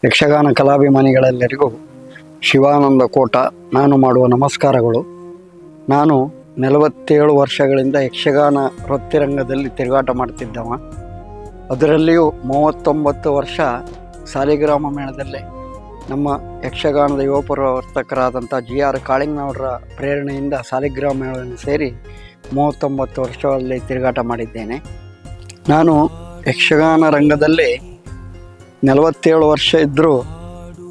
ಯಕ್ಷಗಾನ ಕಲಾಭಿಮಾನಿಗಳೆಲ್ಲರಿಗೂ ಶಿವಾನಂದ ಕೋಟ ನಾನು ಮಾಡುವ ನಮಸ್ಕಾರಗಳು. ನಾನು 47 ವರ್ಷಗಳಿಂದ ಯಕ್ಷಗಾನ ವೃತ್ತಿರಂಗದಲ್ಲಿ ತಿರುಗಾಟ ಮಾಡ್ತಿದ್ದವ. ಅದರಲ್ಲಿಯೂ 39 ವರ್ಷ ಸಾಲಿಗ್ರಾಮ ಮೇಳದಲ್ಲೇ ನಮ್ಮ ಯಕ್ಷಗಾನದ ಯುವ ಪ್ರವರ್ತಕರಾದಂಥ GR ಕಾಳಿಂಗನವರ ಪ್ರೇರಣೆಯಿಂದ ಸಾಲಿಗ್ರಾಮ ಮೇಳವನ್ನು ಸೇರಿ 39 ವರ್ಷದಲ್ಲಿ ತಿರುಗಾಟ ಮಾಡಿದ್ದೇನೆ. ನಾನು ಯಕ್ಷಗಾನ ರಂಗದಲ್ಲಿ 47 ವರ್ಷ ಇದ್ದರೂ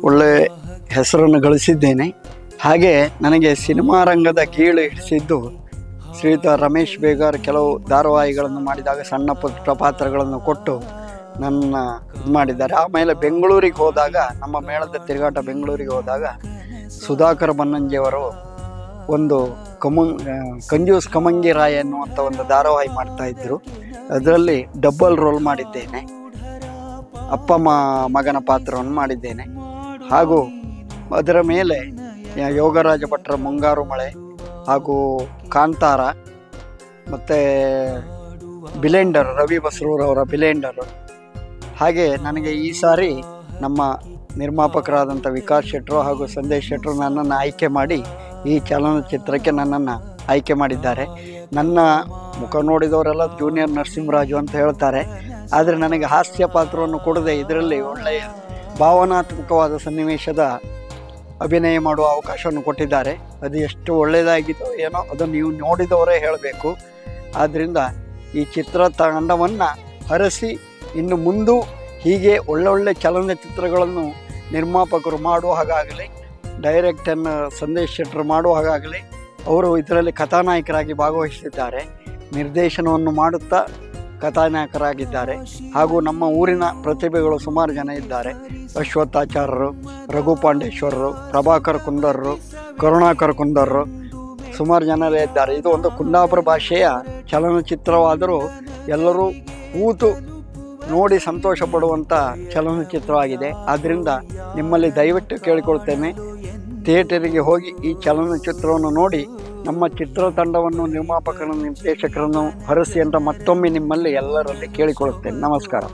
ಒಳ್ಳೆ ಹೆಸರನ್ನು ಗಳಿಸಿದ್ದೇನೆ. ಹಾಗೆ ನನಗೆ ಸಿನಿಮಾ ರಂಗದ ಗೀಳು ಹಿಡಿಸಿದ್ದು ಶ್ರೀಯುತ ರಮೇಶ್ ಬೇಗಾರ್ ಕೆಲವು ಧಾರಾವಾಹಿಗಳನ್ನು ಮಾಡಿದಾಗ ಸಣ್ಣ ಪುಟ್ಟ ಪಾತ್ರಗಳನ್ನು ಕೊಟ್ಟು ನನ್ನ ಇದು ಮಾಡಿದ್ದಾರೆ. ಆಮೇಲೆ ಬೆಂಗಳೂರಿಗೆ ಹೋದಾಗ, ನಮ್ಮ ಮೇಳದ ತಿರುಗಾಟ ಬೆಂಗಳೂರಿಗೆ ಹೋದಾಗ ಸುಧಾಕರ್ ಬನ್ನಂಜಿಯವರು ಒಂದು ಕಂಜೂಸ್ ಕಮಂಗಿ ರಾಯ ಎನ್ನುವಂಥ ಒಂದು ಧಾರಾವಾಹಿ ಮಾಡ್ತಾಯಿದ್ರು. ಅದರಲ್ಲಿ ಡಬಲ್ ರೋಲ್ ಮಾಡಿದ್ದೇನೆ, ಅಪ್ಪ ಮಗನ ಪಾತ್ರವನ್ನು ಮಾಡಿದ್ದೇನೆ. ಹಾಗೂ ಅದರ ಮೇಲೆ ಯೋಗರಾಜ ಭಟ್ರ ಮುಂಗಾರು ಮಳೆ ಹಾಗೂ ಕಾಂತಾರ ಮತ್ತು ಬಿಲೆಂಡರ್, ರವಿ ಬಸ್ರೂರವರ ಬಿಲೆಂಡರು. ಹಾಗೆ ನನಗೆ ಈ ಸಾರಿ ನಮ್ಮ ನಿರ್ಮಾಪಕರಾದಂಥ ವಿಕಾಸ್ ಶೆಟ್ಟರು ಹಾಗೂ ಸಂದೇಶ್ ಶೆಟ್ಟರು ನನ್ನನ್ನು ಆಯ್ಕೆ ಮಾಡಿ ಈ ಚಲನಚಿತ್ರಕ್ಕೆ ನನ್ನನ್ನು ಆಯ್ಕೆ ಮಾಡಿದ್ದಾರೆ. ನನ್ನ ಮುಖ ನೋಡಿದವರೆಲ್ಲ ಜೂನಿಯರ್ ನರಸಿಂಹರಾಜು ಅಂತ ಹೇಳ್ತಾರೆ. ಆದರೆ ನನಗೆ ಹಾಸ್ಯ ಪಾತ್ರವನ್ನು ಕೊಡದೆ ಇದರಲ್ಲಿ ಒಳ್ಳೆಯ ಭಾವನಾತ್ಮಕವಾದ ಸನ್ನಿವೇಶದ ಅಭಿನಯ ಮಾಡುವ ಅವಕಾಶವನ್ನು ಕೊಟ್ಟಿದ್ದಾರೆ. ಅದು ಎಷ್ಟು ಒಳ್ಳೆಯದಾಗಿದೋ ಏನೋ ಅದನ್ನು ನೀವು ನೋಡಿದವರೇ ಹೇಳಬೇಕು. ಆದ್ದರಿಂದ ಈ ಚಿತ್ರತಂಡವನ್ನು ಹರಸಿ ಇನ್ನು ಮುಂದೂ ಹೀಗೆ ಒಳ್ಳೊಳ್ಳೆ ಚಲನಚಿತ್ರಗಳನ್ನು ನಿರ್ಮಾಪಕರು ಮಾಡುವ ಹಾಗಾಗಲಿ, ಡೈರೆಕ್ಟನ್ನು ಸಂದೇಶ್ ಶೆಟ್ಟರು ಮಾಡುವ ಹಾಗಾಗಲಿ. ಅವರು ಇದರಲ್ಲಿ ಕಥಾನಾಯಕರಾಗಿ ಭಾಗವಹಿಸಿದ್ದಾರೆ, ನಿರ್ದೇಶನವನ್ನು ಮಾಡುತ್ತಾ ಕಥಾನಾಯಕರಾಗಿದ್ದಾರೆ. ಹಾಗೂ ನಮ್ಮ ಊರಿನ ಪ್ರತಿಭೆಗಳು ಸುಮಾರು ಜನ ಇದ್ದಾರೆ. ಅಶ್ವತ್ಥಾಚಾರ್ಯರು, ರಘು ಪಾಂಡೇಶ್ವರರು, ಪ್ರಭಾಕರ್ ಕುಂದರ್ರು, ಕರುಣಾಕರ್ ಕುಂದರ್ರು, ಸುಮಾರು ಜನರೇ ಇದ್ದಾರೆ. ಇದು ಒಂದು ಕುಂದಾಪುರ ಭಾಷೆಯ ಚಲನಚಿತ್ರವಾದರೂ ಎಲ್ಲರೂ ಕೂತು ನೋಡಿ ಸಂತೋಷ ಪಡುವಂಥ ಚಲನಚಿತ್ರವಾಗಿದೆ. ಆದ್ದರಿಂದ ನಿಮ್ಮಲ್ಲಿ ದಯವಿಟ್ಟು ಕೇಳಿಕೊಳ್ತೇನೆ, ಥಿಯೇಟರಿಗೆ ಹೋಗಿ ಈ ಚಲನಚಿತ್ರವನ್ನು ನೋಡಿ ನಮ್ಮ ಚಿತ್ರತಂಡವನ್ನು, ನಿರ್ಮಾಪಕರನ್ನು, ನಿರ್ದೇಶಕರನ್ನು ಹರಸಿ ಅಂತ ಮತ್ತೊಮ್ಮೆ ನಿಮ್ಮಲ್ಲಿ ಎಲ್ಲರಲ್ಲಿ ಕೇಳಿಕೊಳ್ಳುತ್ತೇನೆ. ನಮಸ್ಕಾರ.